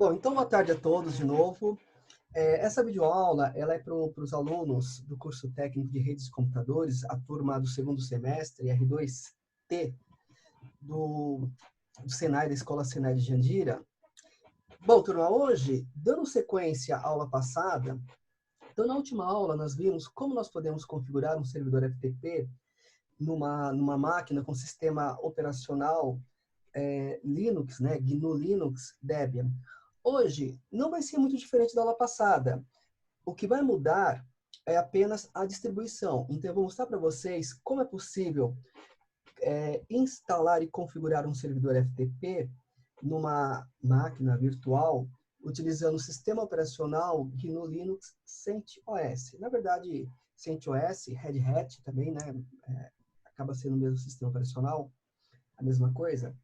Bom, então boa tarde a todos de novo. Essa videoaula ela é para os alunos do curso técnico de redes de computadores, a turma do segundo semestre, R2T, do Senai, da Escola Senai de Jandira. Bom, turma, hoje, dando sequência à aula passada, então na última aula nós vimos como nós podemos configurar um servidor FTP numa máquina com sistema operacional Linux, né, GNU Linux Debian. Hoje, não vai ser muito diferente da aula passada. O que vai mudar é apenas a distribuição. Então, eu vou mostrar para vocês como é possível instalar e configurar um servidor FTP numa máquina virtual utilizando o sistema operacional GNU Linux CentOS. Na verdade, CentOS, Red Hat também, né? Acaba sendo o mesmo sistema operacional, a mesma coisa.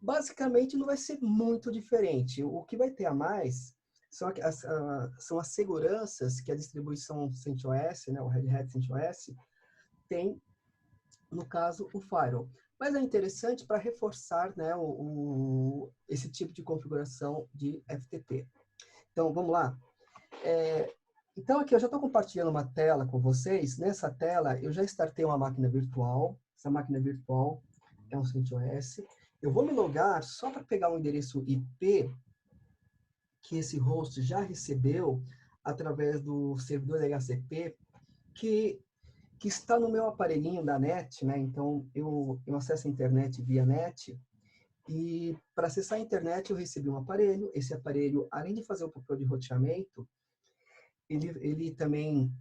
Basicamente, não vai ser muito diferente. O que vai ter a mais são as seguranças que a distribuição CentOS, né, o Red Hat CentOS, tem, no caso, o Firewall. Mas é interessante para reforçar, né, esse tipo de configuração de FTP. Então, vamos lá. Então, aqui eu já estou compartilhando uma tela com vocês. Nessa tela, eu já startei uma máquina virtual. Essa máquina virtual é um CentOS. Eu vou me logar só para pegar o endereço IP que esse host já recebeu através do servidor DHCP, que está no meu aparelhinho da NET, né? Então, eu acesso a internet via NET, e para acessar a internet eu recebi um aparelho. Esse aparelho, além de fazer o papel de roteamento, ele também,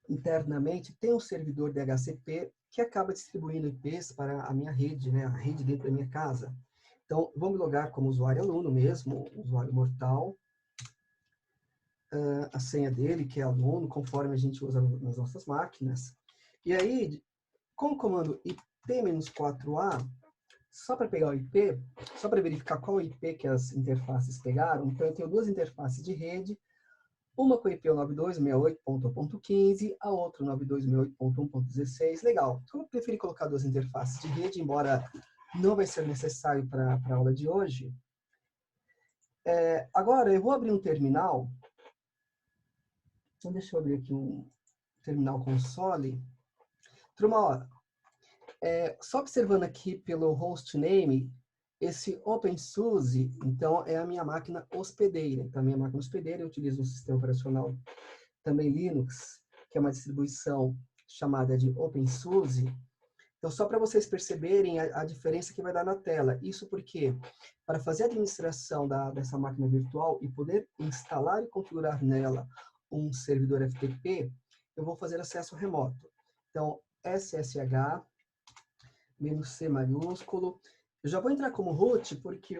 internamente, tem um servidor DHCP que acaba distribuindo IPs para a minha rede, né? A rede dentro da minha casa. Então, vou me logar como usuário aluno mesmo, usuário mortal. A senha dele, que é aluno, conforme a gente usa nas nossas máquinas. E aí, com o comando IP-4A, só para pegar o IP, só para verificar qual IP que as interfaces pegaram, então eu tenho duas interfaces de rede, uma com IP 9268.1.15, a outra 9268.1.16. Legal. Como eu preferi colocar duas interfaces de rede, embora não vai ser necessário para a aula de hoje, agora eu vou abrir um terminal. Então, deixa eu abrir aqui um terminal console. Turma, ó, só observando aqui pelo hostname, esse OpenSUSE, então, é a minha máquina hospedeira. Então, a minha máquina hospedeira, eu utilizo um sistema operacional também Linux, que é uma distribuição chamada de OpenSUSE. Então, só para vocês perceberem a diferença que vai dar na tela. Isso porque, para fazer a administração dessa máquina virtual e poder instalar e configurar nela um servidor FTP, eu vou fazer acesso remoto. Então, SSH, -C maiúsculo. Eu já vou entrar como root, porque,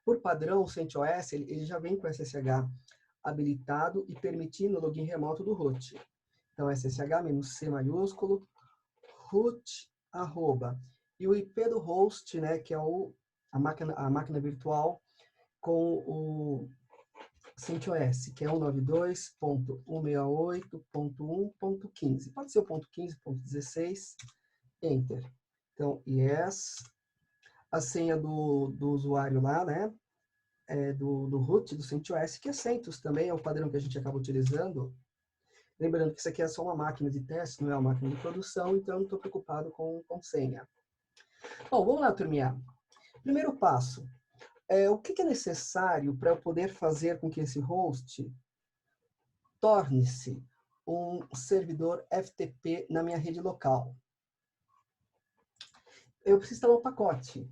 por padrão, o CentOS ele já vem com SSH habilitado e permitindo o login remoto do root. Então, SSH-C maiúsculo, root, arroba. E o IP do host, né, que é a máquina virtual com o CentOS, que é 192.168.1.15. Pode ser o .15.16, Enter. Então, yes. A senha do usuário lá, né, do root, do CentOS, que é CentOS também, é o padrão que a gente acaba utilizando. Lembrando que isso aqui é só uma máquina de teste, não é uma máquina de produção, então eu não estou preocupado com senha. Bom, vamos lá, turminha. Primeiro passo. O que é necessário para eu poder fazer com que esse host torne-se um servidor FTP na minha rede local? Eu preciso instalar um pacote.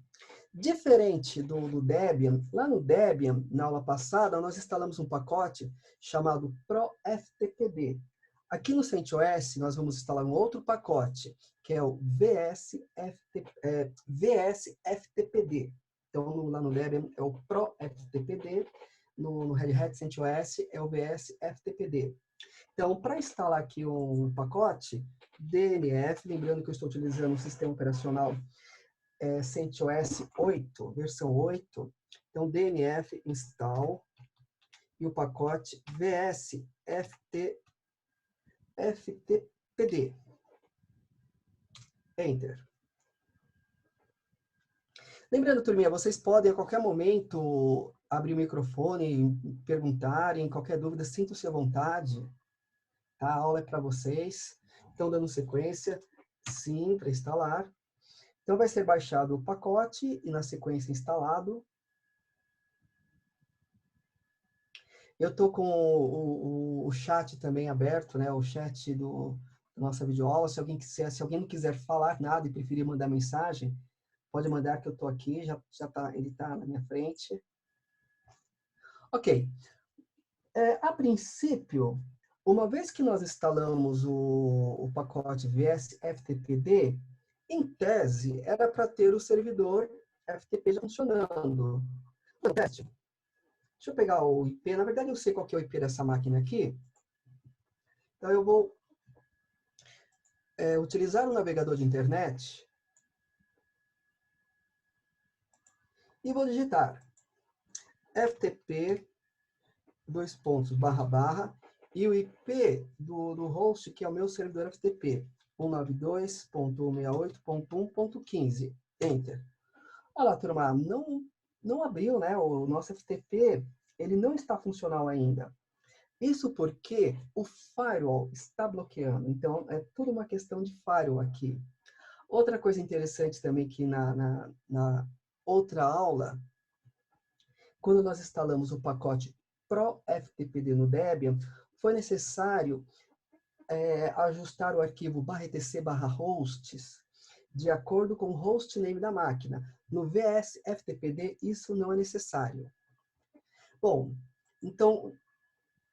Diferente do Debian, lá no Debian, na aula passada, nós instalamos um pacote chamado ProFTPD. Aqui no CentOS, nós vamos instalar um outro pacote, que é o VSFTPD. Então, lá no Debian é o ProFTPD, no Red Hat CentOS é o VSFTPD. Então, para instalar aqui um pacote, DNF, lembrando que eu estou utilizando o sistema operacional CentOS 8, versão 8, então DNF install e o pacote VSFTPD. Enter. Lembrando, turminha, vocês podem a qualquer momento abrir o microfone, perguntarem, qualquer dúvida, sintam-se à vontade. Tá? A aula é para vocês. Estão dando sequência? Sim, para instalar. Então, vai ser baixado o pacote e, na sequência, instalado. Eu estou com o chat também aberto, né? O chat da nossa videoaula. Se alguém não quiser falar nada e preferir mandar mensagem, pode mandar que eu estou aqui, ele está na minha frente. Ok. A princípio, uma vez que nós instalamos o pacote VS FTPD, em tese, era para ter o servidor FTP já funcionando. No teste. Deixa eu pegar o IP. Na verdade, eu sei qual que é o IP dessa máquina aqui. Então, eu vou utilizar o navegador de internet e vou digitar FTP, e o IP do host, que é o meu servidor FTP, 192.168.1.15. Enter. Olha lá, turma, não abriu, né? O nosso FTP, ele não está funcional ainda. Isso porque o firewall está bloqueando. Então, é tudo uma questão de firewall aqui. Outra coisa interessante também que na outra aula, quando nós instalamos o pacote Pro FTPD no Debian, foi necessário ajustar o arquivo /etc/hosts de acordo com o hostname da máquina. No VS FTPD, isso não é necessário. Bom, então,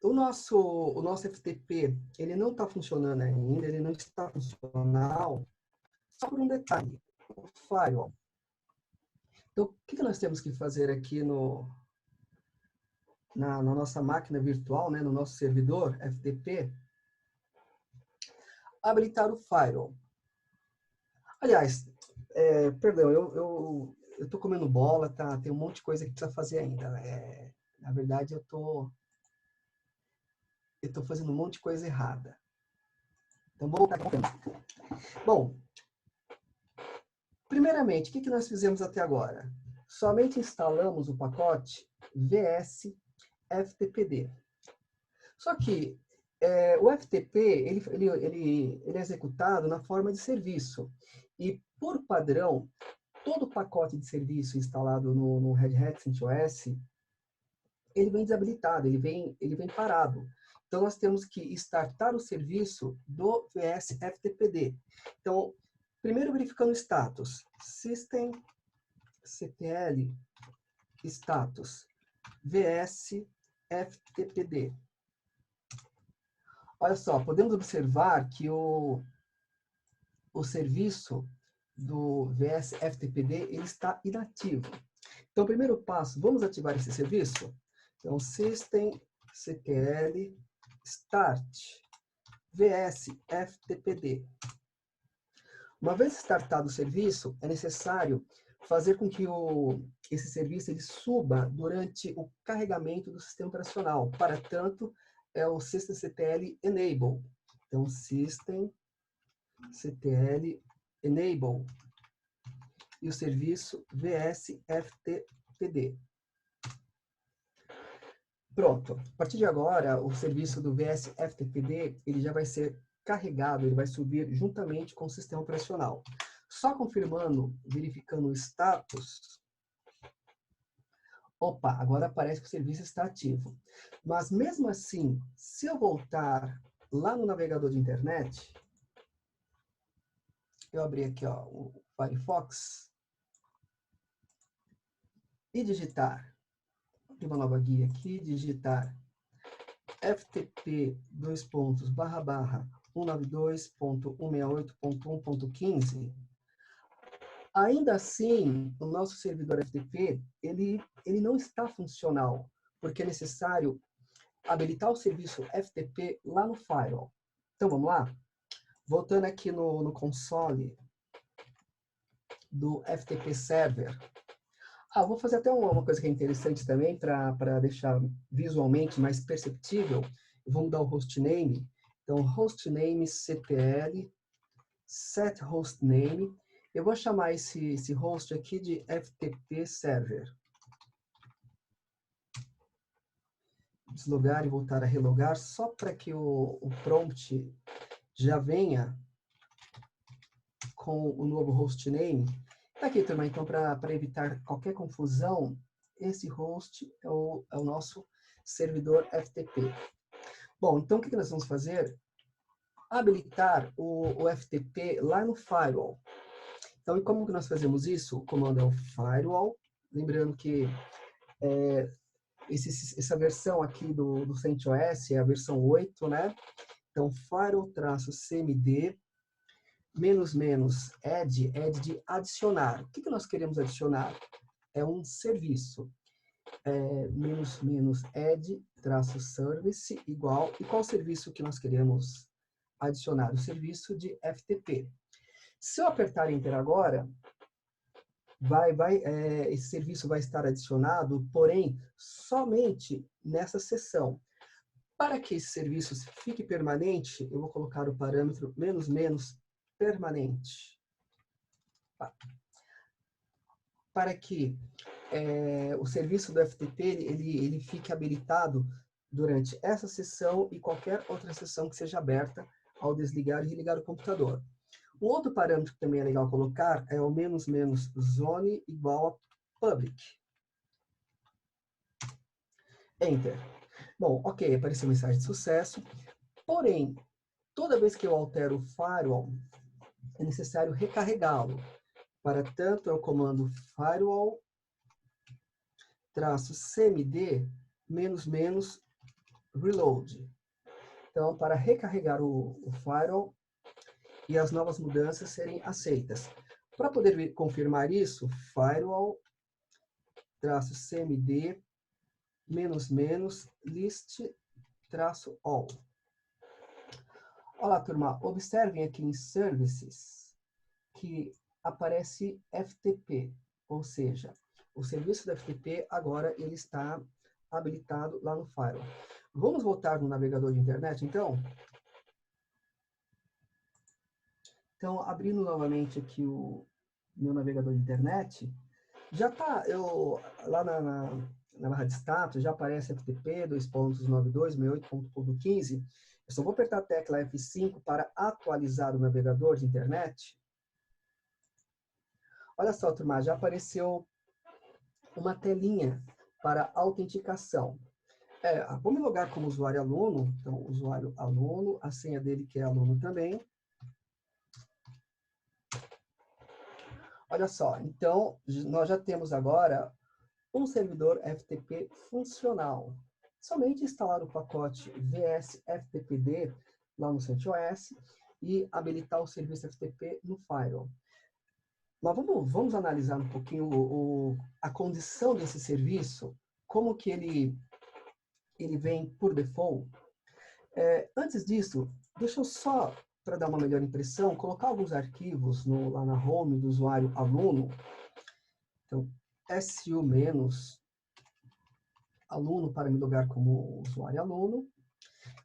o nosso FTP, ele não está funcionando ainda, ele não está funcional, só por um detalhe, o firewall. Então, o que nós temos que fazer aqui na nossa máquina virtual, né, no nosso servidor FTP? Habilitar o firewall. Aliás, perdão, eu estou comendo bola, tá? Tem um monte de coisa que precisa fazer ainda. Na verdade, eu tô fazendo um monte de coisa errada. Então, vou voltar aqui. Bom, primeiramente, o que nós fizemos até agora? Somente instalamos o pacote VS FTPD. Só que o FTP ele é executado na forma de serviço. E, por padrão, todo pacote de serviço instalado no Red Hat CentOS, ele vem desabilitado, ele vem parado. Então, nós temos que startar o serviço do VS FTPD. Então, primeiro verificando o status. Systemctl status VS FTPD. Olha só, podemos observar que o serviço do VS FTPD ele está inativo. Então, primeiro passo, vamos ativar esse serviço? Então, systemctl start VS FTPD. Uma vez startado o serviço, é necessário fazer com que esse serviço ele suba durante o carregamento do sistema operacional. Para tanto, é o systemctl enable. Então, systemctl enable e o serviço VS FTPD. Pronto. A partir de agora, o serviço do VS FTPD ele já vai ser carregado, ele vai subir juntamente com o sistema operacional. Só confirmando, verificando o status. Opa, agora parece que o serviço está ativo. Mas mesmo assim, se eu voltar lá no navegador de internet, eu abri aqui ó, o Firefox e digitar, abrir uma nova guia aqui, digitar ftp://192.168.1.15, ainda assim, o nosso servidor FTP, ele não está funcional, porque é necessário habilitar o serviço FTP lá no firewall. Então, vamos lá? Voltando aqui no console do FTP Server. Vou fazer até uma coisa que é interessante também, para deixar visualmente mais perceptível. Vamos dar o hostname. Então, hostname ctl set hostname. Eu vou chamar esse host aqui de FTP Server. Deslogar e voltar a relogar, só para que o prompt já venha com o novo hostname. Tá aqui, turma, então, para evitar qualquer confusão, esse host é o nosso servidor FTP. Bom, então o que nós vamos fazer? Habilitar o FTP lá no firewall. Então, e como que nós fazemos isso? O comando é o firewall. Lembrando que essa versão aqui do CentOS é a versão 8, né? Então, firewall-cmd --add de adicionar. O que nós queremos adicionar? É um serviço. --add-service igual. E qual serviço que nós queremos adicionar? O serviço de FTP. Se eu apertar Enter agora, esse serviço vai estar adicionado, porém, somente nessa seção. Para que esse serviço fique permanente, eu vou colocar o parâmetro permanente. Para que o serviço do FTP ele fique habilitado durante essa sessão e qualquer outra sessão que seja aberta ao desligar e desligar o computador. Um outro parâmetro que também é legal colocar é o --zone igual a public. Enter. Bom, ok, apareceu mensagem de sucesso. Porém, toda vez que eu altero o firewall, é necessário recarregá-lo. Para tanto, é o comando firewall-cmd --reload. Então, para recarregar o firewall e as novas mudanças serem aceitas. Para poder confirmar isso, firewall-cmd --list-all. Olá, turma. Observem aqui em Services que aparece FTP, ou seja, o serviço do FTP agora ele está habilitado lá no firewall. Vamos voltar no navegador de internet, então? Então, abrindo novamente aqui o meu navegador de internet, já está, lá na barra de status, já aparece FTP 2.92.68.15. Eu só vou apertar a tecla F5 para atualizar o navegador de internet. Olha só, turma, já apareceu uma telinha para autenticação. Vamos logar como usuário aluno. Então, usuário aluno, a senha dele que é aluno também. Olha só, então, nós já temos agora um servidor FTP funcional. Somente instalar o pacote vs-ftpd lá no CentOS e habilitar o serviço FTP no firewall. Mas vamos analisar um pouquinho a condição desse serviço, como que ele vem por default. Antes disso, deixa eu só, para dar uma melhor impressão, colocar alguns arquivos lá na home do usuário aluno. Então, su-aluno para me logar como usuário aluno.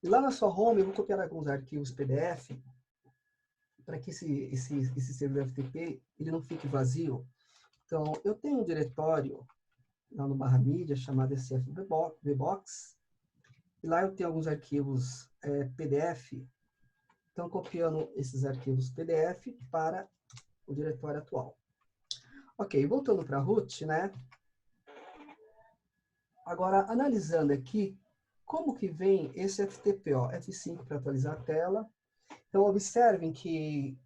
E lá na sua home eu vou copiar alguns arquivos PDF para que esse servidor FTP ele não fique vazio. Então, eu tenho um diretório lá no barra mídia chamado SFVBox. E lá eu tenho alguns arquivos PDF. Então, copiando esses arquivos PDF para o diretório atual. Ok, voltando para a root, né? Agora, analisando aqui, como que vem esse FTP? Ó, F5 para atualizar a tela. Então, observem que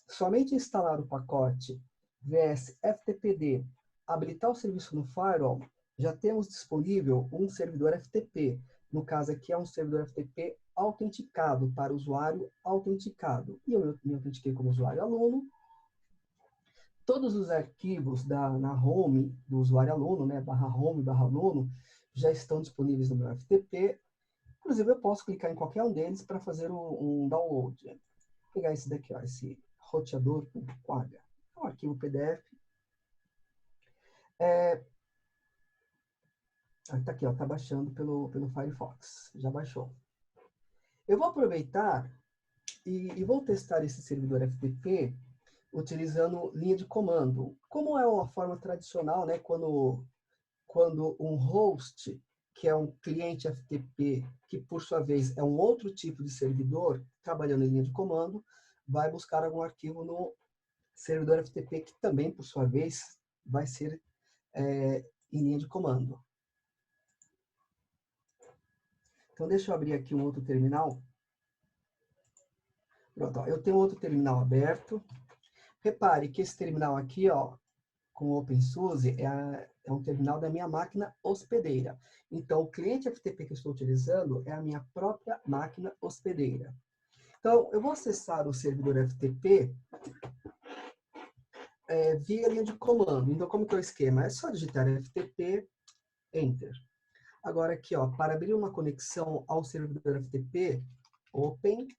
somente instalar o pacote vs-ftpd, habilitar o serviço no firewall, já temos disponível um servidor FTP. No caso aqui é um servidor FTP autenticado para usuário autenticado. E eu me autentiquei como usuário aluno. Todos os arquivos na home do usuário aluno, né, /home, /aluno, já estão disponíveis no meu FTP. Inclusive, eu posso clicar em qualquer um deles para fazer um download. Vou pegar esse daqui, ó, esse roteador.quagga. É um arquivo PDF. Está aqui, está baixando pelo Firefox. Já baixou. Eu vou aproveitar e vou testar esse servidor FTP utilizando linha de comando. Como é uma forma tradicional, né, quando um host, que é um cliente FTP, que por sua vez é um outro tipo de servidor, trabalhando em linha de comando, vai buscar algum arquivo no servidor FTP, que também, por sua vez, vai ser em linha de comando. Então, deixa eu abrir aqui um outro terminal. Pronto, ó, eu tenho outro terminal aberto. Repare que esse terminal aqui, ó, com o OpenSUSE, é um terminal da minha máquina hospedeira. Então, o cliente FTP que eu estou utilizando é a minha própria máquina hospedeira. Então, eu vou acessar o servidor FTP via linha de comando. Então, como que é o esquema? É só digitar FTP, Enter. Agora aqui, ó, para abrir uma conexão ao servidor FTP, Open,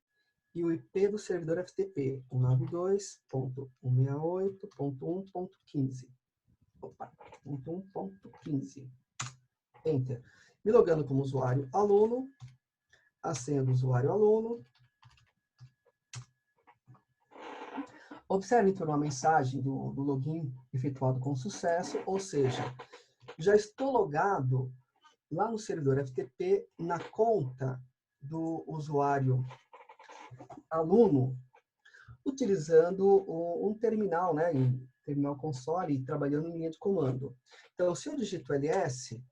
e o IP do servidor FTP, 192.168.1.15. Opa, 1.1.15. Enter. Me logando como usuário aluno, a senha do usuário aluno. Observe então uma mensagem do login efetuado com sucesso, ou seja, já estou logado lá no servidor FTP na conta do usuário aluno, utilizando um terminal, né, terminal console, trabalhando em linha de comando. Então, se eu digito ls,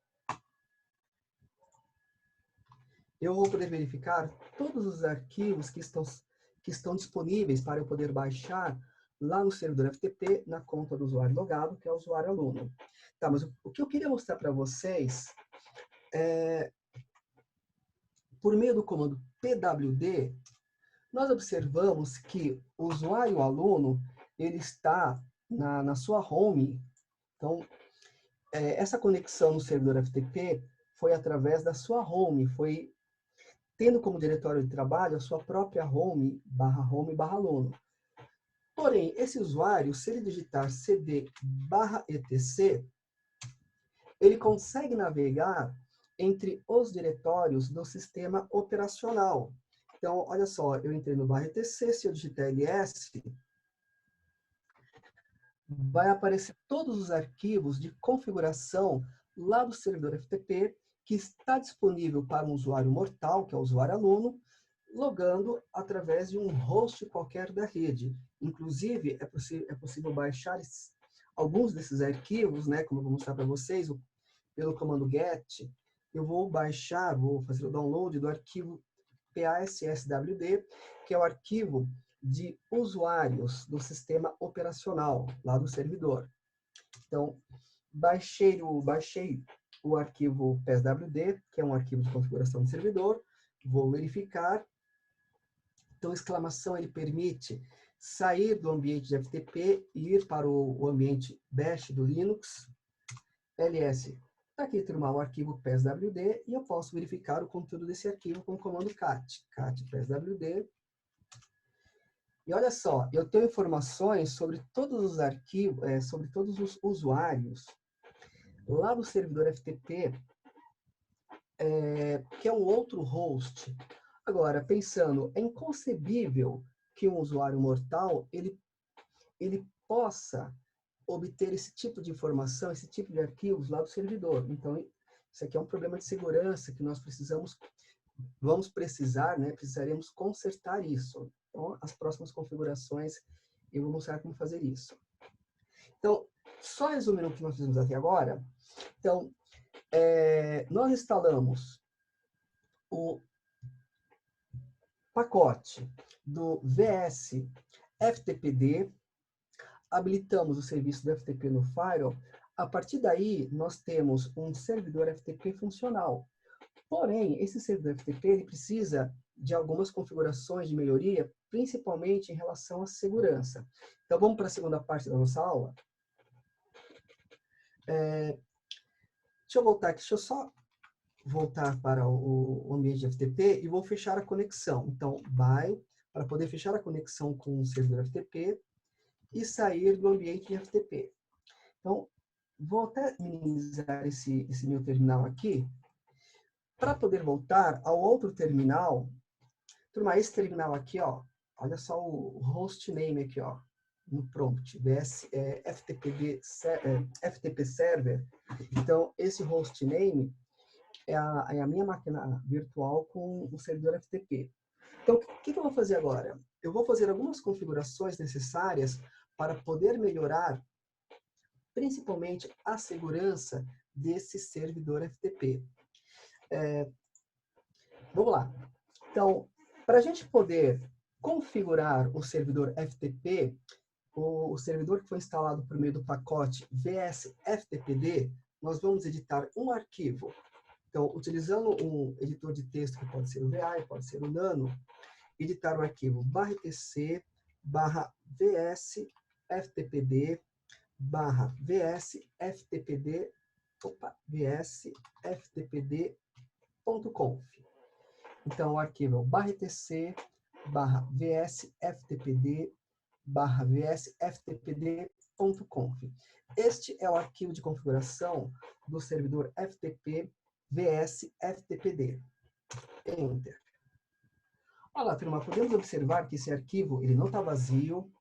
eu vou poder verificar todos os arquivos que estão disponíveis para eu poder baixar lá no servidor FTP, na conta do usuário logado, que é o usuário aluno. Tá, mas o que eu queria mostrar para vocês é, por meio do comando pwd, nós observamos que o usuário aluno, ele está na sua home. Então, essa conexão no servidor FTP foi através da sua home, foi tendo como diretório de trabalho a sua própria home, barra aluno. Porém, esse usuário, se ele digitar cd /etc, ele consegue navegar entre os diretórios do sistema operacional. Então, olha só, eu entrei no /etc, se eu digitar ls, vai aparecer todos os arquivos de configuração lá do servidor FTP, que está disponível para um usuário mortal, que é o usuário aluno, logando através de um host qualquer da rede. Inclusive, é possível baixar alguns desses arquivos, né, como eu vou mostrar para vocês, pelo comando get. Eu vou baixar, vou fazer o download do arquivo PASSWD, que é o arquivo de usuários do sistema operacional, lá do servidor. Então, baixei o arquivo PSWD, que é um arquivo de configuração de servidor, vou verificar. Então, exclamação, ele permite sair do ambiente de FTP e ir para o ambiente bash do Linux. ls, aqui terminar o arquivo PSWD, e eu posso verificar o conteúdo desse arquivo com o comando cat PSWD. E olha só, eu tenho informações sobre todos os arquivos, sobre todos os usuários lá do servidor FTP, que é um outro host. Agora, pensando, é inconcebível que um usuário mortal ele possa obter esse tipo de informação, esse tipo de arquivos lá do servidor. Então, isso aqui é um problema de segurança que nós vamos precisar, né? Precisaremos consertar isso. Então, as próximas configurações, eu vou mostrar como fazer isso. Então, só resumindo o que nós fizemos até agora. Então, nós instalamos o pacote do VS FTPD, habilitamos o serviço do FTP no Firewall. A partir daí, nós temos um servidor FTP funcional. Porém, esse servidor FTP ele precisa de algumas configurações de melhoria, principalmente em relação à segurança. Então, vamos para a segunda parte da nossa aula. Deixa eu voltar aqui, deixa eu só voltar para o ambiente de FTP e vou fechar a conexão. Então, para poder fechar a conexão com o servidor FTP e sair do ambiente de FTP. Então, vou até minimizar esse meu terminal aqui, para poder voltar ao outro terminal. Turma, esse terminal aqui, ó, olha só o host name aqui, ó, no prompt, vs FTP server. Então, esse hostname é a minha máquina virtual com o servidor FTP. Então, o que eu vou fazer agora? Eu vou fazer algumas configurações necessárias para poder melhorar, principalmente, a segurança desse servidor FTP. Vamos lá. Então, para a gente poder configurar o servidor FTP, o servidor que foi instalado por meio do pacote VS-FTPD, nós vamos editar um arquivo. Então, utilizando um editor de texto, que pode ser o VI, pode ser o Nano, editar o arquivo /etc /vs-ftpd vs-ftpd.conf. Então, o arquivo é o /etc /vs-ftpd /vs-ftpd.conf. Este é o arquivo de configuração do servidor FTP VS-FTPD. Enter. Olha lá, turma, podemos observar que esse arquivo ele não está vazio,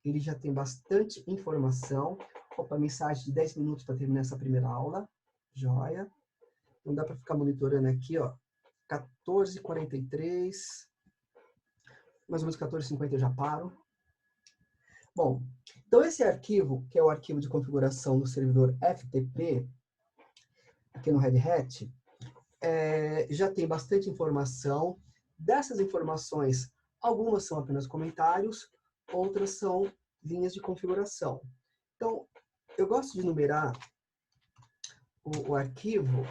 ele já tem bastante informação. Opa, mensagem de 10 minutos para terminar essa primeira aula. Joia. Não dá para ficar monitorando aqui, ó. 14h43. Mais ou menos 14h50 eu já paro. Bom, então esse arquivo, que é o arquivo de configuração do servidor FTP, aqui no Red Hat, já tem bastante informação. Dessas informações, algumas são apenas comentários, outras são linhas de configuração. Então, eu gosto de numerar o arquivo,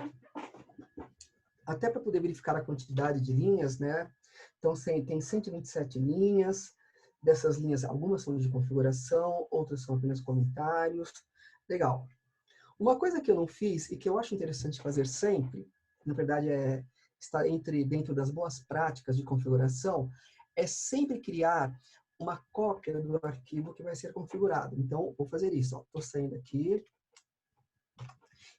até para poder verificar a quantidade de linhas, né? Então, tem 127 linhas. Dessas linhas, algumas são de configuração, outras são apenas comentários. Legal. Uma coisa que eu não fiz e que eu acho interessante fazer sempre, na verdade está dentro das boas práticas de configuração, é sempre criar uma cópia do arquivo que vai ser configurado. Então, vou fazer isso. Estou saindo aqui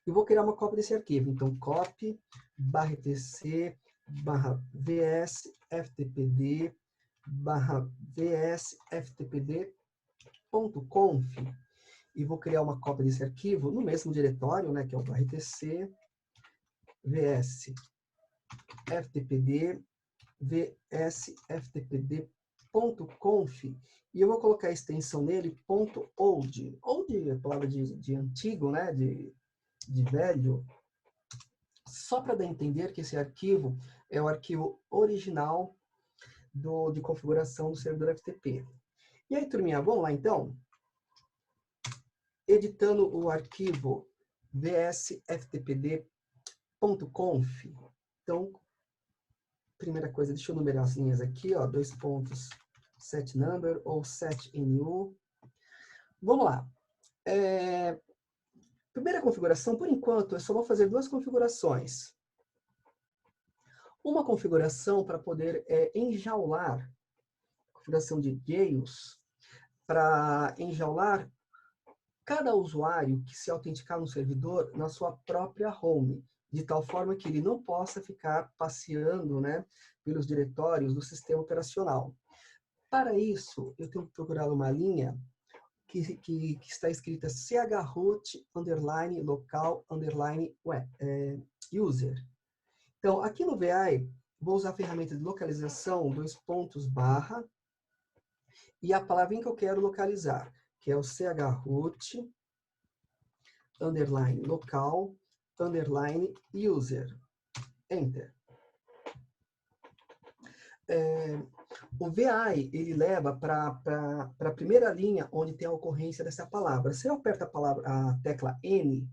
e vou criar uma cópia desse arquivo. Então, copy /etc /vs-ftpd /vs-ftpd.conf e vou criar uma cópia desse arquivo no mesmo diretório, né, que é o /etc vs-ftpd vs-ftpd.conf e eu vou colocar a extensão nele .old. Old é a palavra de antigo, né, de velho, só para dar a entender que esse arquivo é o arquivo original de configuração do servidor FTP. E aí, turminha, vamos lá então? Editando o arquivo vs-ftpd.conf. Então, primeira coisa, deixa eu numerar as linhas aqui, ó, 2 pontos, set number ou set nu. Vamos lá. Primeira configuração, por enquanto, eu só vou fazer 2 configurações. Uma configuração para poder enjaular, configuração de jails, para enjaular cada usuário que se autenticar no servidor na sua própria home, de tal forma que ele não possa ficar passeando, né, pelos diretórios do sistema operacional. Para isso, eu tenho que procurar uma linha que está escrita chroot _local _user. Então, aqui no VI, vou usar a ferramenta de localização, 2 pontos, /, e a palavrinha que eu quero localizar, que é o chroot _local _user. Enter. O VI, ele leva para a primeira linha onde tem a ocorrência dessa palavra. Se eu aperto a tecla N,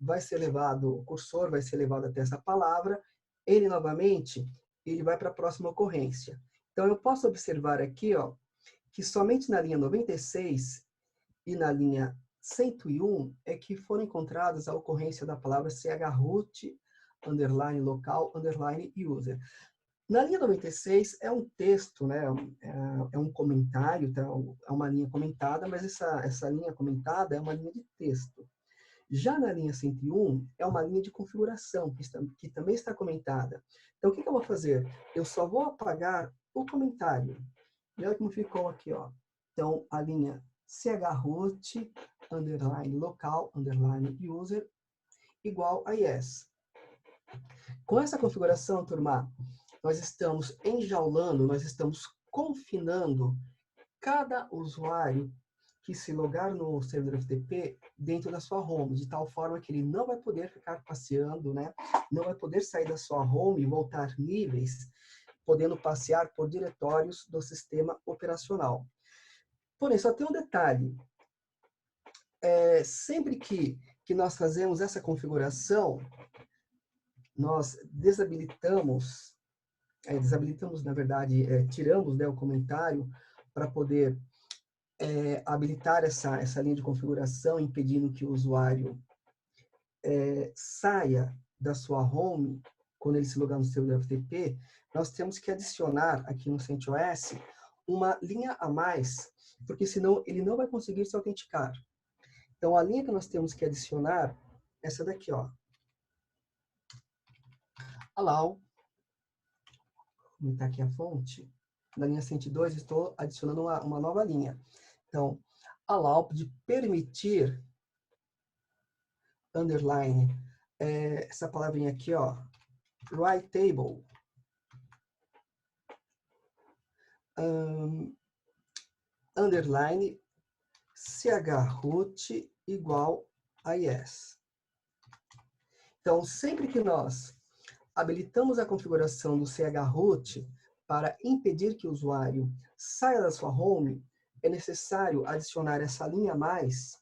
vai ser levado, o cursor vai ser levado até essa palavra, N novamente, ele vai para a próxima ocorrência. Então, eu posso observar aqui, ó, que somente na linha 96 e na linha 101 é que foram encontradas a ocorrência da palavra chroot _local _user. Na linha 96 é um texto, né? É um comentário, então é uma linha comentada, mas essa linha comentada é uma linha de texto. Já na linha 101 é uma linha de configuração, que também está comentada. Então, o que eu vou fazer? Eu só vou apagar o comentário. E olha como ficou aqui, ó. Então, a linha chroot, underline local, underline user, igual a yes. Com essa configuração, turma, nós estamos enjaulando, nós estamos confinando cada usuário que se logar no servidor FTP dentro da sua home, de tal forma que ele não vai poder ficar passeando, né? Não vai poder sair da sua home e voltar níveis, podendo passear por diretórios do sistema operacional. Porém, só tem um detalhe. Sempre que nós fazemos essa configuração, nós desabilitamos, na verdade, tiramos, né, o comentário para poder habilitar essa linha de configuração, impedindo que o usuário saia da sua home quando ele se logar no servidor FTP. Nós temos que adicionar aqui no CentOS uma linha a mais, porque senão ele não vai conseguir se autenticar. Então, a linha que nós temos que adicionar é essa daqui, ó. Allow, vou botar aqui a fonte. Na linha 102, estou adicionando uma nova linha. Então, allow de permitir, underline, essa palavrinha aqui, ó, writable, underline, chroot igual a yes. Então, sempre que nós habilitamos a configuração do chroot para impedir que o usuário saia da sua home, é necessário adicionar essa linha a mais.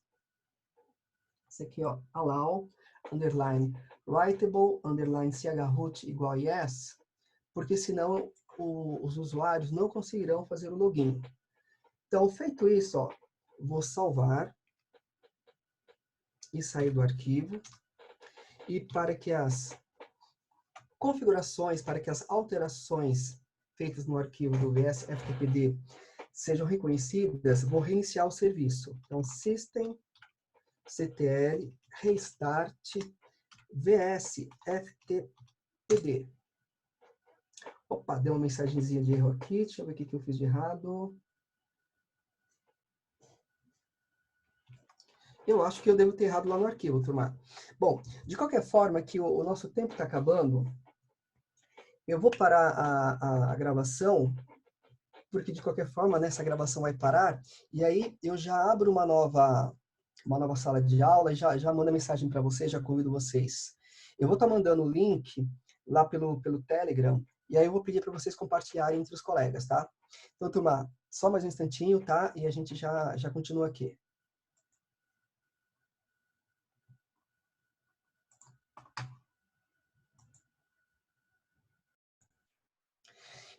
Esse aqui, ó, allow, underline, writable, underline, chroot igual a yes, porque senão os usuários não conseguirão fazer o login. Então, feito isso, ó, vou salvar e sair do arquivo. E para que as configurações, para que as alterações feitas no arquivo do VS-FTPD sejam reconhecidas, vou reiniciar o serviço. Então, system, ctl, restart, VS-FTPD. Opa, deu uma mensagenzinha de erro aqui. Deixa eu ver o que eu fiz de errado. Eu acho que eu devo ter errado lá no arquivo, turma. Bom, de qualquer forma, que o nosso tempo está acabando, eu vou parar a gravação, porque de qualquer forma, né, essa gravação vai parar, e aí eu já abro uma nova sala de aula e já mando a mensagem para vocês, já convido vocês. Eu vou estar mandando o link lá pelo Telegram, e aí eu vou pedir para vocês compartilharem entre os colegas, tá? Então, turma, só mais um instantinho, tá? E a gente já continua aqui.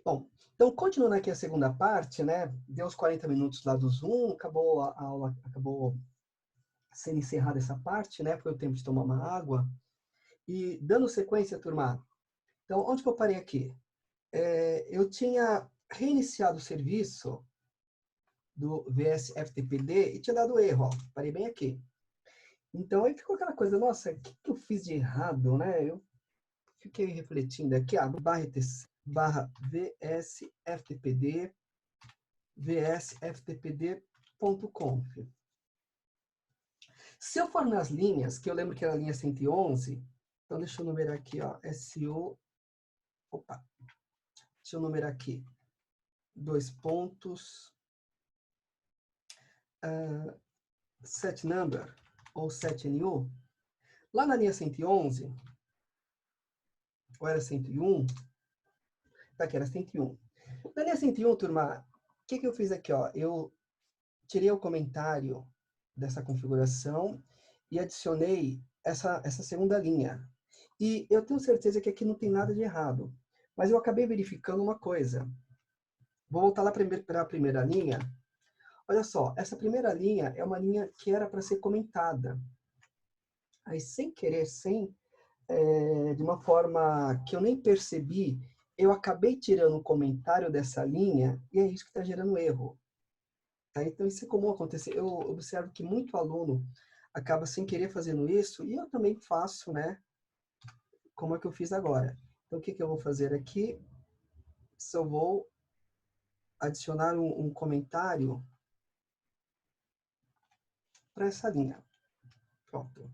Bom, então, continuando aqui a segunda parte, né? Deu os 40 minutos lá do Zoom, acabou a aula, acabou sendo encerrada essa parte, né? Foi o tempo de tomar uma água. E dando sequência, turma, então, onde que eu parei aqui? Eu tinha reiniciado o serviço do VS-FTPD e tinha dado erro, ó. Parei bem aqui. Então, aí ficou aquela coisa, nossa, o que eu fiz de errado, né? Eu fiquei refletindo aqui, barra etc, barra VSFTPD, vsftpd.conf. Se eu for nas linhas, que eu lembro que era a linha 111, então deixa eu numerar aqui, ó, SO, opa, deixa eu numerar aqui, 2 pontos, set number, ou set NU, lá na linha 111, ou era 101, tá aqui, era 101. Na linha 101, turma, o que eu fiz aqui, ó, eu tirei o comentário dessa configuração e adicionei essa segunda linha. E eu tenho certeza que aqui não tem nada de errado. Mas eu acabei verificando uma coisa. Vou voltar lá para a primeira linha. Olha só, essa primeira linha é uma linha que era para ser comentada. Aí, sem querer, de uma forma que eu nem percebi, eu acabei tirando o comentário dessa linha e é isso que está gerando erro. Tá? Então, isso é comum acontecer. Eu observo que muito aluno acaba sem querer fazendo isso, e eu também faço, né? Como é que eu fiz agora. Então, o que eu vou fazer aqui? Só vou adicionar um comentário para essa linha. Pronto.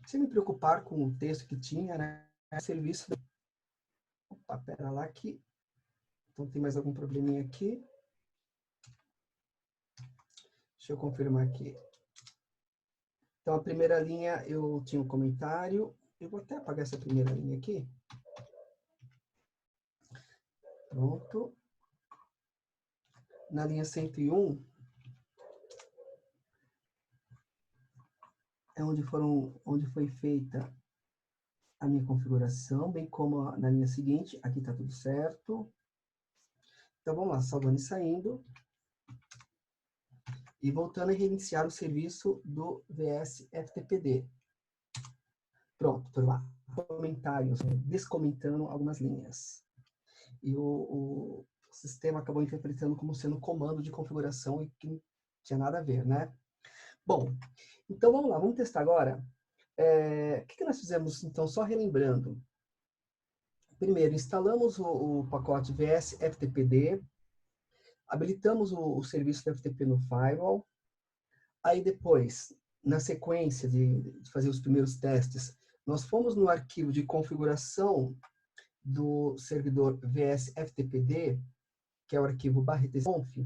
Sem me preocupar com o texto que tinha, né? Serviço. Opa, pera lá que... Então, tem mais algum probleminha aqui? Deixa eu confirmar aqui. Então, a primeira linha eu tinha um comentário. Eu vou até apagar essa primeira linha aqui. Pronto. Na linha 101, é onde foi feita a minha configuração, bem como na linha seguinte. Aqui está tudo certo. Então, vamos lá, salvando e saindo. E voltando a reiniciar o serviço do VS FTPD. Pronto, turma. Comentários, descomentando algumas linhas. E o sistema acabou interpretando como sendo comando de configuração e que não tinha nada a ver, né? Bom, então vamos lá, vamos testar agora. O que nós fizemos, então, só relembrando. Primeiro, instalamos o pacote VS FTPD, habilitamos o serviço do FTP no firewall. Aí depois, na sequência de fazer os primeiros testes, nós fomos no arquivo de configuração do servidor VS FTPD, que é o arquivo /etc.conf,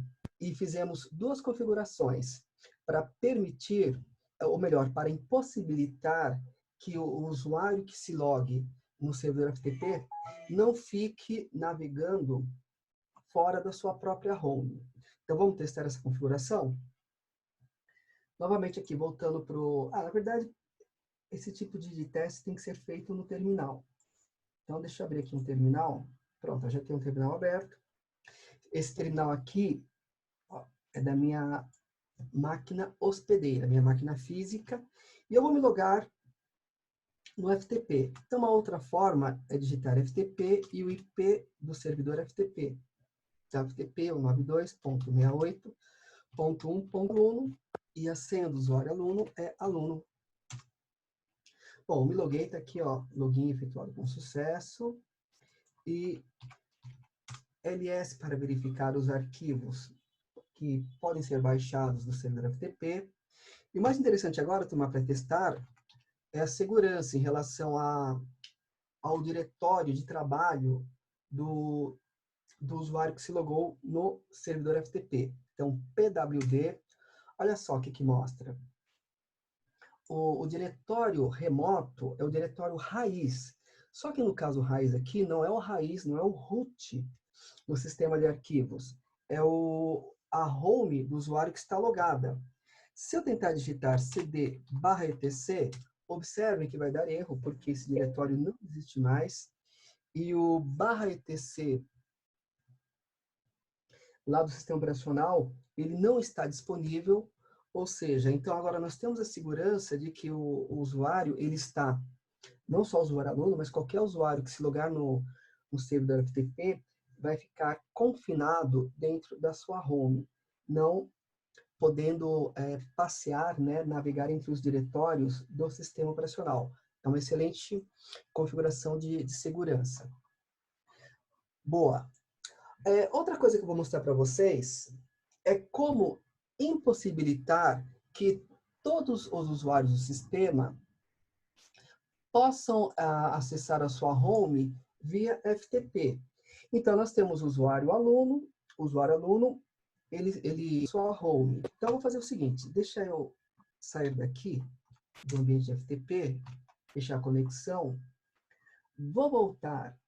e fizemos duas configurações para permitir, ou melhor, para impossibilitar que o usuário que se logue no servidor FTP não fique navegando fora da sua própria home. Então, vamos testar essa configuração? Novamente aqui, voltando para o... na verdade, esse tipo de teste tem que ser feito no terminal. Então, deixa eu abrir aqui um terminal. Pronto, eu já tenho um terminal aberto. Esse terminal aqui é da minha máquina hospedeira, minha máquina física. E eu vou me logar no FTP. Então, uma outra forma é digitar FTP e o IP do servidor FTP. Então, FTP 192.168.1.1 e a senha do usuário aluno é aluno. Bom, me loguei, está aqui, ó, login efetuado com sucesso. E LS para verificar os arquivos que podem ser baixados do servidor FTP. E o mais interessante agora, turma, para testar, é a segurança em relação ao diretório de trabalho do usuário que se logou no servidor FTP. Então, PWD, olha só o que mostra. O diretório remoto é o diretório raiz. Só que no caso raiz aqui, não é o raiz, não é o root no sistema de arquivos. É a home do usuário que está logada. Se eu tentar digitar cd/etc, observem que vai dar erro, porque esse diretório não existe mais. E o /etc lá do sistema operacional, ele não está disponível. Ou seja, então agora nós temos a segurança de que o usuário, ele está, não só o usuário aluno, mas qualquer usuário que se logar no servidor FTP, vai ficar confinado dentro da sua home, não podendo passear, né, navegar entre os diretórios do sistema operacional. É uma excelente configuração de segurança. Boa. Outra coisa que eu vou mostrar para vocês é como impossibilitar que todos os usuários do sistema possam acessar a sua home via FTP. Então, nós temos o usuário aluno, ele sua home. Então, eu vou fazer o seguinte, deixa eu sair daqui do ambiente de FTP, fechar a conexão, vou voltar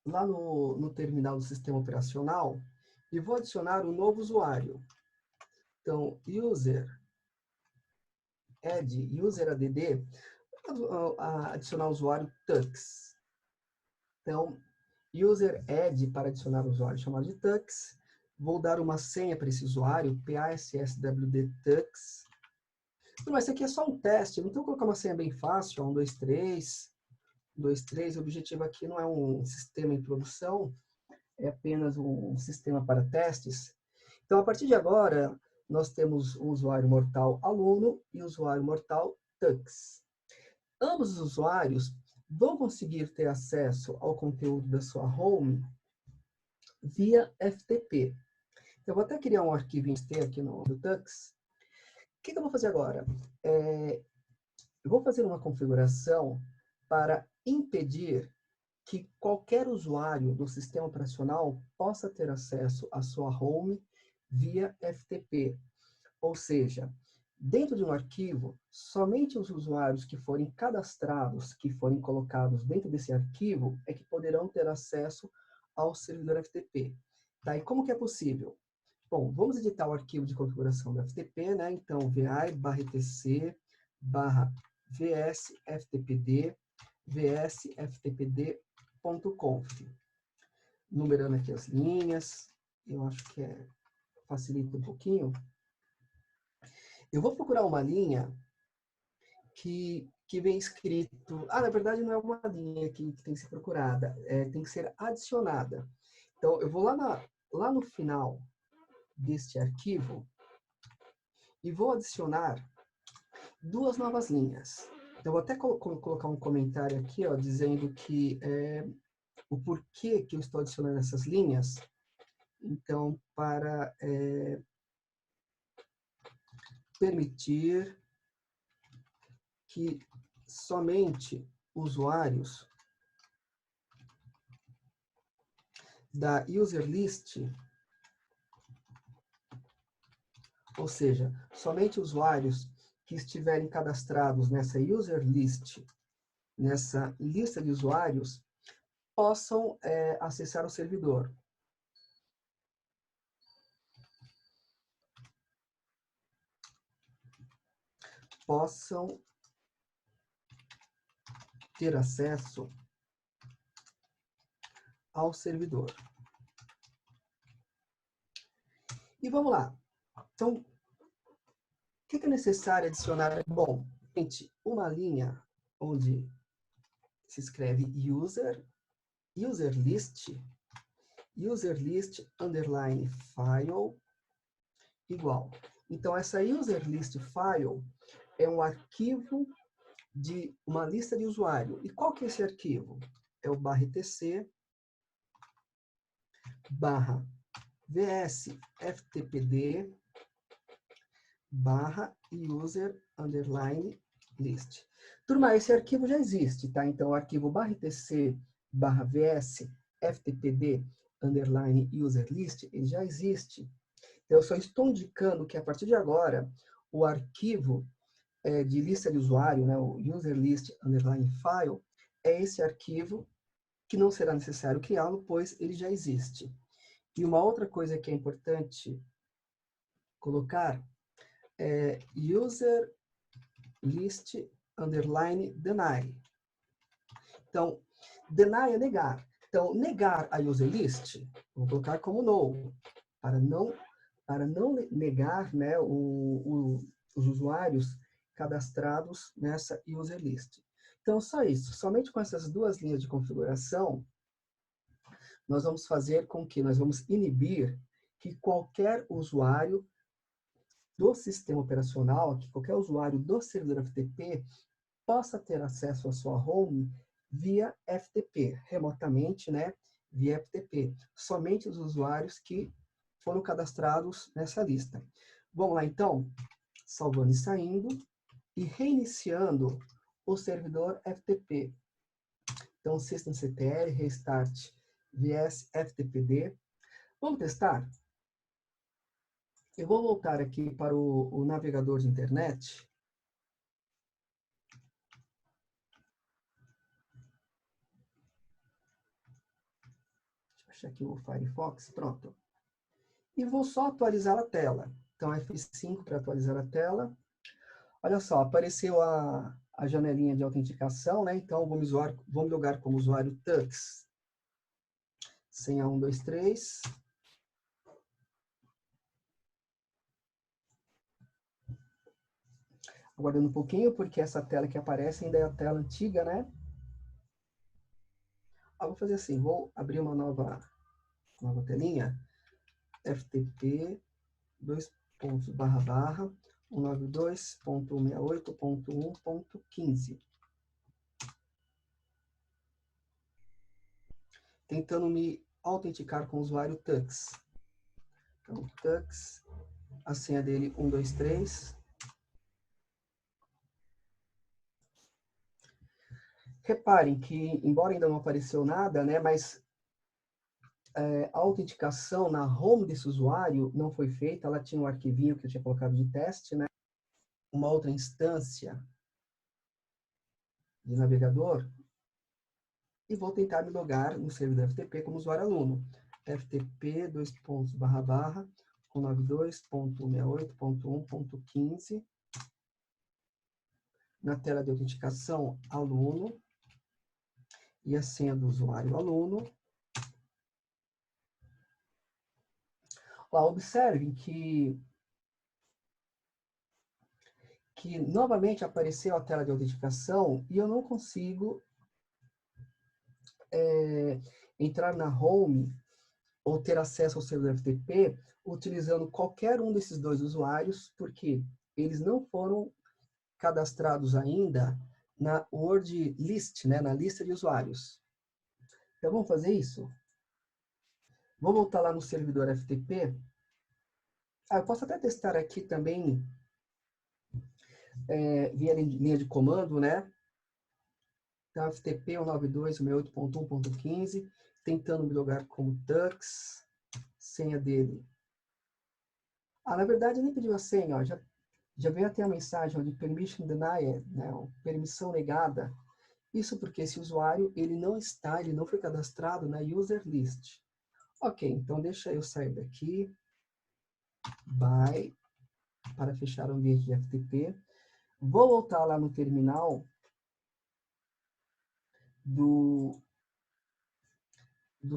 lá no terminal do sistema operacional e vou adicionar um novo usuário. Então, user add, adicionar o usuário Tux. Então, user add para adicionar o usuário chamado de Tux. Vou dar uma senha para esse usuário, PASSWD-Tux. Mas isso aqui é só um teste, então vou colocar uma senha bem fácil, 123. 123, o objetivo aqui não é um sistema em produção, é apenas um sistema para testes. Então, a partir de agora, nós temos o usuário mortal aluno e o usuário mortal Tux. Ambos os usuários vão conseguir ter acesso ao conteúdo da sua home via FTP. Eu vou até criar um arquivo em ST aqui no Tux. O que eu vou fazer agora? Eu vou fazer uma configuração para impedir que qualquer usuário do sistema operacional possa ter acesso à sua home via FTP. Ou seja, dentro de um arquivo, somente os usuários que forem cadastrados, que forem colocados dentro desse arquivo, é que poderão ter acesso ao servidor FTP. Tá? E como que é possível? Bom, vamos editar o arquivo de configuração do FTP, né? Então, vi/etc/vsftpd vsftpd.conf. Numerando aqui as linhas, eu acho que facilita um pouquinho. Eu vou procurar uma linha que vem escrito... na verdade não é uma linha que tem que ser procurada, tem que ser adicionada. Então, eu vou lá no final deste arquivo e vou adicionar duas novas linhas. Eu vou até colocar um comentário aqui, ó, dizendo que o porquê que eu estou adicionando essas linhas. Então, para permitir que somente usuários da user list, ou seja, somente usuários que estiverem cadastrados nessa user list, nessa lista de usuários, possam acessar o servidor. Possam ter acesso ao servidor. E vamos lá. Então, o que é necessário adicionar? Bom, gente, uma linha onde se escreve user list underline file igual. Então, essa user list file é um arquivo de uma lista de usuário. E qual que é esse arquivo? É o /etc /vsftpd /user underline list. Turma, esse arquivo já existe, tá? Então, o arquivo /tc /vs ftpd underline user list, ele já existe. Eu só estou indicando que, a partir de agora, o arquivo de lista de usuário, né, o user list underline file, é esse arquivo que não será necessário criá-lo, pois ele já existe. E uma outra coisa que é importante colocar é user list underline deny. Então, deny é negar. Então, negar a user list, vou colocar como no, para não negar, né, os usuários cadastrados nessa user list. Então, só isso. Somente com essas duas linhas de configuração, nós vamos fazer com que nós vamos inibir que qualquer usuário do sistema operacional, que qualquer usuário do servidor FTP possa ter acesso à sua home via FTP, remotamente, né, via FTP. Somente os usuários que foram cadastrados nessa lista. Vamos lá, então, salvando e saindo, e reiniciando o servidor FTP. Então, systemctl, restart, vs ftpd. Vamos testar? Eu vou voltar aqui para o navegador de internet. Deixa eu achar aqui o Firefox, pronto. E vou só atualizar a tela. Então, F5 para atualizar a tela. Olha só, apareceu a janelinha de autenticação, né? Então, vamos logar como usuário Tux. Senha 123. Aguardando um pouquinho, porque essa tela que aparece ainda é a tela antiga, né? Vou fazer assim, vou abrir uma nova telinha. FTP, 2.192.168.1.15. Tentando me autenticar com o usuário Tux. Então, Tux, a senha dele 123. Reparem que, embora ainda não apareceu nada, né, mas a autenticação na home desse usuário não foi feita, ela tinha um arquivinho que eu tinha colocado de teste, né, uma outra instância de navegador, e vou tentar me logar no servidor FTP como usuário aluno. FTP, 192.168.1.15, na tela de autenticação, aluno, e a senha do usuário aluno. Lá, observem que novamente apareceu a tela de autenticação e eu não consigo entrar na home ou ter acesso ao servidor FTP utilizando qualquer um desses dois usuários, porque eles não foram cadastrados ainda na word list, né, na lista de usuários. Então, vamos fazer isso? Vou voltar lá no servidor FTP. Eu posso até testar aqui também via linha de comando, né? Então, FTP 192.168.1.15, tentando me logar como Tux, senha dele. Na verdade, nem pediu a senha, ó, já veio até a mensagem de permission denied, né, permissão negada. Isso porque esse usuário, ele não foi cadastrado na user list. Ok, então deixa eu sair daqui, para fechar o ambiente de FTP. Vou voltar lá no terminal do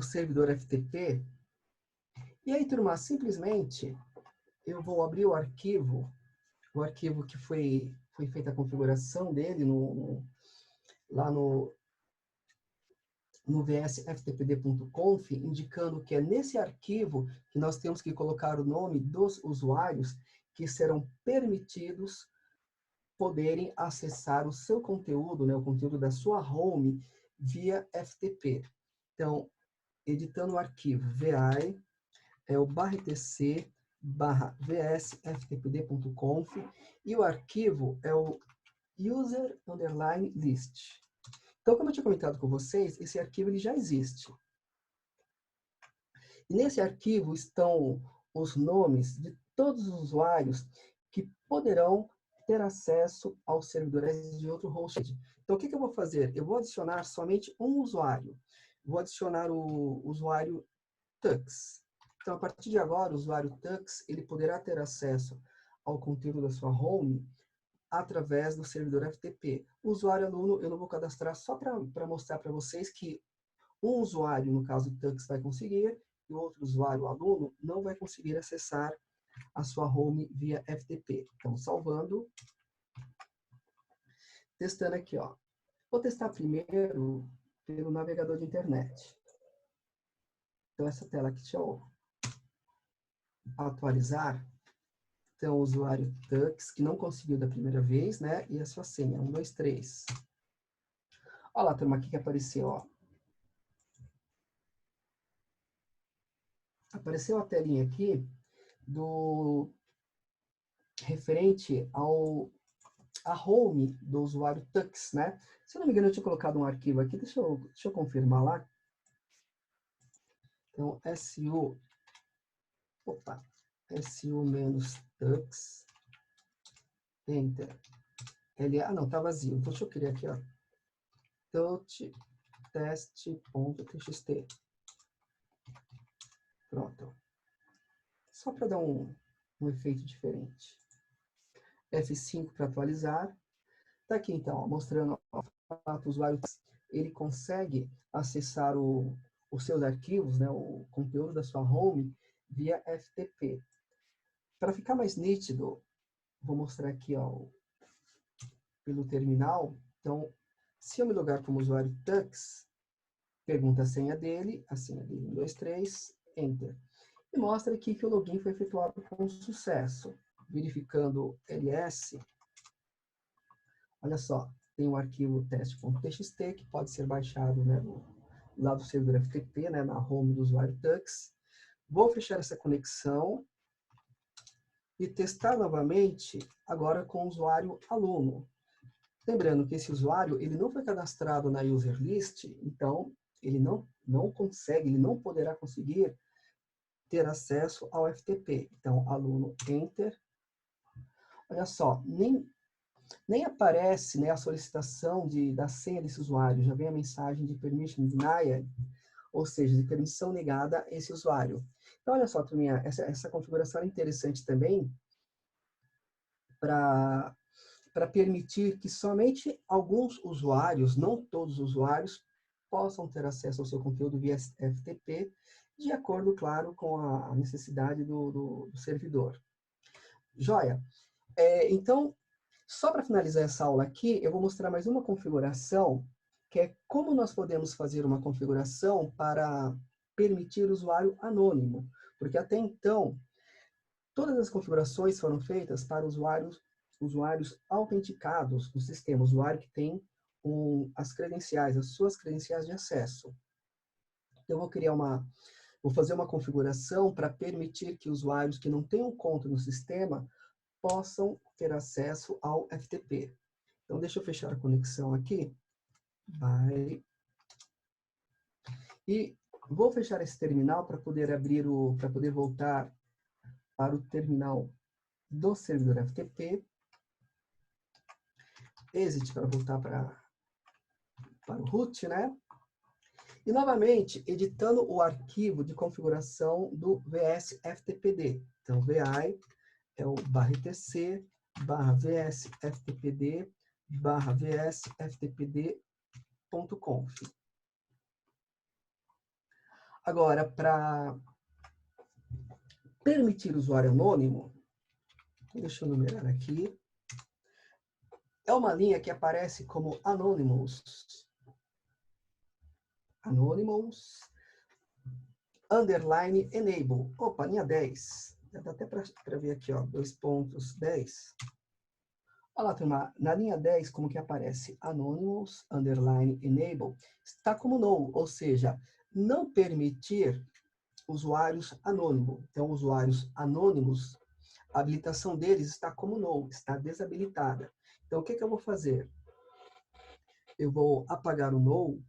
servidor FTP. E aí, turma, simplesmente eu vou abrir o arquivo que foi feita a configuração dele lá no vsftpd.conf, indicando que é nesse arquivo que nós temos que colocar o nome dos usuários que serão permitidos poderem acessar o seu conteúdo, né, o conteúdo da sua home via FTP. Então, editando o arquivo vi, o /etc /vsftpd.conf, e o arquivo é o user_list. Então, como eu tinha comentado com vocês, esse arquivo ele já existe. E nesse arquivo estão os nomes de todos os usuários que poderão ter acesso aos servidores de outro host. Então, o que eu vou fazer? Eu vou adicionar somente um usuário. Vou adicionar o usuário Tux. Então, a partir de agora, o usuário Tux ele poderá ter acesso ao conteúdo da sua home através do servidor FTP. O usuário aluno eu não vou cadastrar só para mostrar para vocês que um usuário, no caso Tux, vai conseguir e o outro usuário aluno não vai conseguir acessar a sua home via FTP. Então, salvando. Testando aqui, ó. Vou testar primeiro pelo navegador de internet. Então, essa tela aqui, deixa eu atualizar. Então, o usuário Tux, que não conseguiu da primeira vez, né? E a sua senha, 123. Olha lá, turma, aqui que apareceu, ó. Apareceu a telinha aqui do referente a home do usuário Tux, né? Se eu não me engano, eu tinha colocado um arquivo aqui, deixa eu confirmar lá. Então, su-tux, enter. Não, tá vazio. Então, deixa eu criar aqui, ó. test.txt. Pronto. Só para dar um efeito diferente. F5 para atualizar. Tá aqui, então, ó, mostrando o usuário, ele consegue acessar os seus arquivos, né, o conteúdo da sua home, via FTP. Para ficar mais nítido, vou mostrar aqui, ó, pelo terminal. Então, se eu me logar como usuário Tux, pergunta a senha dele, 123, enter. E mostra aqui que o login foi efetuado com sucesso. Verificando ls, olha só, tem o arquivo teste.txt, que pode ser baixado, né, lá do servidor FTP, né, na home do usuário Tux. Vou fechar essa conexão e testar novamente agora com o usuário aluno. Lembrando que esse usuário ele não foi cadastrado na user list, então ele não consegue, ele não poderá conseguir ter acesso ao FTP. Então, aluno enter. Olha só, nem aparece, né, a solicitação da senha desse usuário. Já vem a mensagem de permission denied, ou seja, de permissão negada a esse usuário. Então, olha só, turminha, essa configuração é interessante também para permitir que somente alguns usuários, não todos os usuários, possam ter acesso ao seu conteúdo via FTP, de acordo, claro, com a necessidade do servidor. Joia? Então, só para finalizar essa aula aqui, eu vou mostrar mais uma configuração, que é como nós podemos fazer uma configuração para permitir usuário anônimo. Porque até então, todas as configurações foram feitas para usuários autenticados no sistema, usuário que tem as credenciais, as suas credenciais de acesso. Então, vou fazer uma configuração para permitir que usuários que não tenham conta no sistema possam ter acesso ao FTP. Então, deixa eu fechar a conexão aqui. E vou fechar esse terminal para poder voltar para o terminal do servidor FTP. Exit para voltar para o root, né? E, novamente, editando o arquivo de configuração do VS FTPD. Então, VI é o /etc, /VS FTPD, /VS FTPD.conf. Agora, para permitir usuário anônimo, deixa eu numerar aqui, é uma linha que aparece como Anonymous, underline enable. Opa, linha 10. Dá até para ver aqui, ó, 2.10. Olha lá, turma, na linha 10, como que aparece? Anonymous, underline enable, está como no, ou seja, não permitir usuários anônimos. Então, usuários anônimos, a habilitação deles está como no, está desabilitada. Então, o que eu vou fazer? Eu vou apagar o no.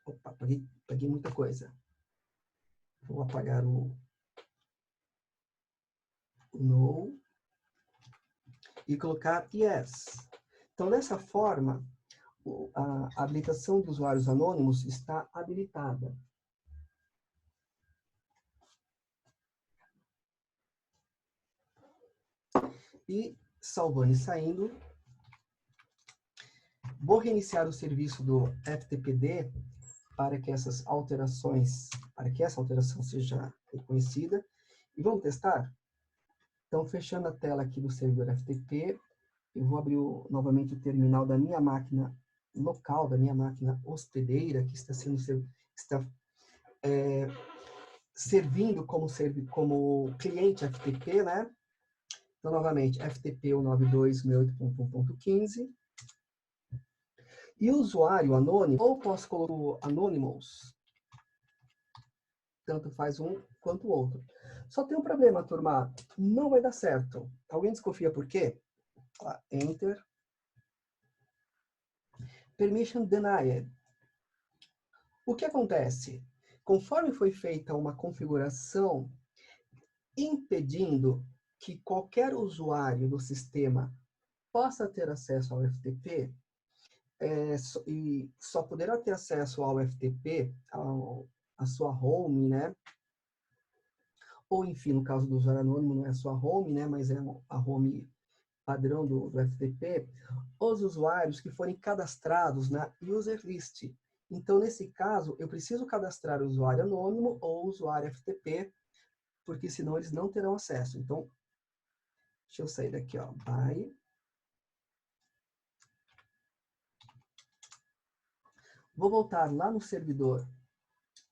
Opa, apaguei muita coisa. Vou apagar o no e colocar yes. Então, dessa forma, a habilitação de usuários anônimos está habilitada. E, salvando e saindo, vou reiniciar o serviço do FTPD para que essa alteração seja reconhecida. E vamos testar? Então, fechando a tela aqui do servidor FTP, eu vou abrir novamente o terminal da minha máquina local, da minha máquina hospedeira, que está servindo como cliente FTP, né? Então, novamente, FTP 192.168.1.15. E o usuário anônimo, ou posso colocar o Anonymous, tanto faz um quanto o outro. Só tem um problema, turma, não vai dar certo. Alguém desconfia por quê? Enter. Permission denied. O que acontece? Conforme foi feita uma configuração impedindo que qualquer usuário do sistema possa ter acesso ao FTP, e só poderá ter acesso ao FTP, a sua home, né? Ou, enfim, no caso do usuário anônimo, não é a sua home, né? Mas é a home padrão do FTP, os usuários que forem cadastrados na user list. Então, nesse caso, eu preciso cadastrar o usuário anônimo ou o usuário FTP, porque senão eles não terão acesso. Então, deixa eu sair daqui, ó. Bye. Vou voltar lá no servidor,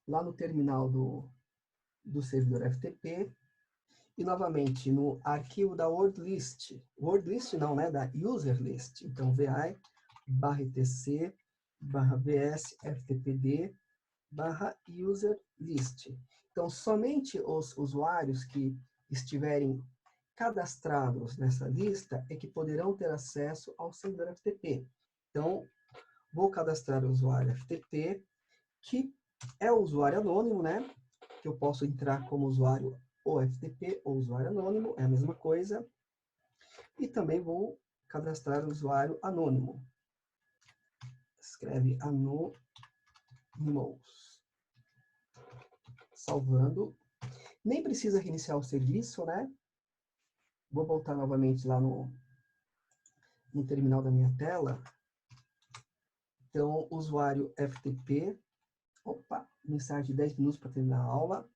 lá no terminal do servidor FTP, e novamente no arquivo da word list não, né, da user list. Então, vi /etc /vs ftpd /user list. Então, somente os usuários que estiverem cadastrados nessa lista é que poderão ter acesso ao servidor FTP. Então, vou cadastrar o usuário FTP, que é o usuário anônimo, né? Que eu posso entrar como usuário ou FTP ou usuário anônimo, é a mesma coisa. E também vou cadastrar o usuário anônimo. Escreve Anonymous. Salvando. Nem precisa reiniciar o serviço, né? Vou voltar novamente lá no terminal da minha tela. Então, usuário FTP. Opa, mensagem de 10 minutos para terminar a aula.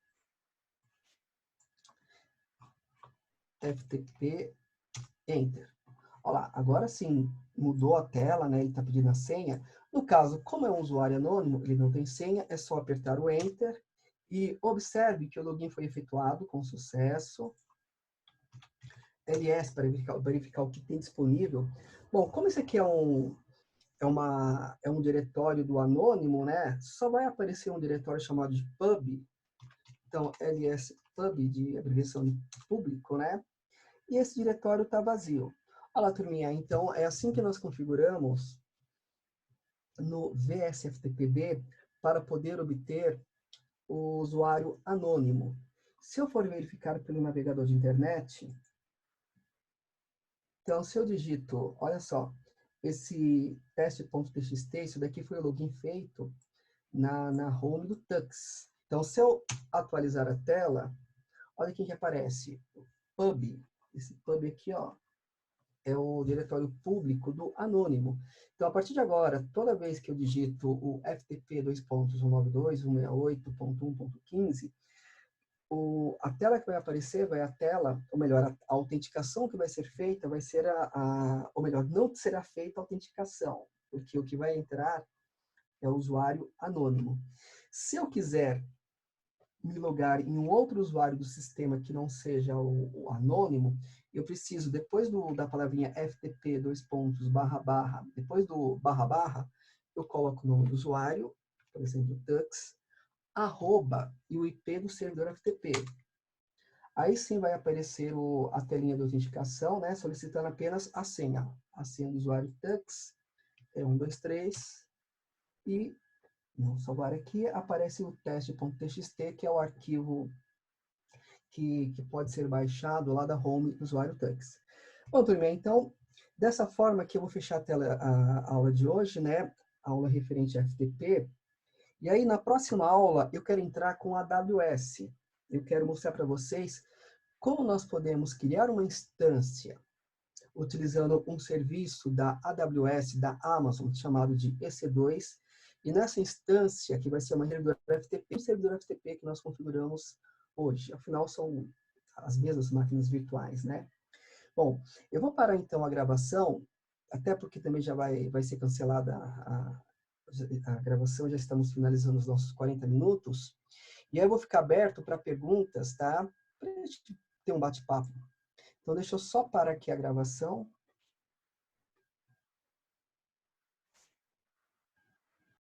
FTP, Enter. Olha lá, agora sim, mudou a tela, né? Ele está pedindo a senha. No caso, como é um usuário anônimo, ele não tem senha, é só apertar o Enter. E observe que o login foi efetuado com sucesso. LS para verificar o que tem disponível. Bom, como esse aqui é um diretório do anônimo, né? Só vai aparecer um diretório chamado de pub. Então, ls pub, de abreviação de público, né? E esse diretório está vazio. Olha lá, turminha. Então, é assim que nós configuramos no VSFTPB para poder obter o usuário anônimo. Se eu for verificar pelo navegador de internet, então, se eu digito, olha só, esse teste.txt, isso daqui foi o login feito na home do Tux. Então, se eu atualizar a tela, olha o que aparece. Pub. Esse pub aqui, ó, é o diretório público do anônimo. Então, a partir de agora, toda vez que eu digito o FTP 2.192.168.1.15, a tela que vai aparecer vai a tela, ou melhor, a autenticação que vai ser feita vai ser ou melhor, não será feita a autenticação, porque o que vai entrar é o usuário anônimo. Se eu quiser me logar em um outro usuário do sistema que não seja o anônimo, eu preciso, depois da palavrinha FTP, depois do / eu coloco o nome do usuário, por exemplo, Tux, arroba e o IP do servidor FTP. Aí sim vai aparecer a telinha de autenticação, né, solicitando apenas a senha. A senha do usuário Tux é 123 e vamos salvar aqui, aparece o teste.txt, que é o arquivo que pode ser baixado lá da home do usuário Tux. Bom, turma, então, dessa forma que eu vou fechar a aula de hoje, né, a aula referente a FTP, e aí na próxima aula eu quero entrar com a AWS. Eu quero mostrar para vocês como nós podemos criar uma instância utilizando um serviço da AWS, da Amazon, chamado de EC2, e nessa instância, que vai ser uma servidor FTP, um servidor FTP que nós configuramos hoje. Afinal, são as mesmas máquinas virtuais, né? Bom, eu vou parar então a gravação, até porque também já vai ser cancelada a gravação, já estamos finalizando os nossos 40 minutos, e aí eu vou ficar aberto para perguntas, tá? Para a gente ter um bate-papo. Então, deixa eu só parar aqui a gravação.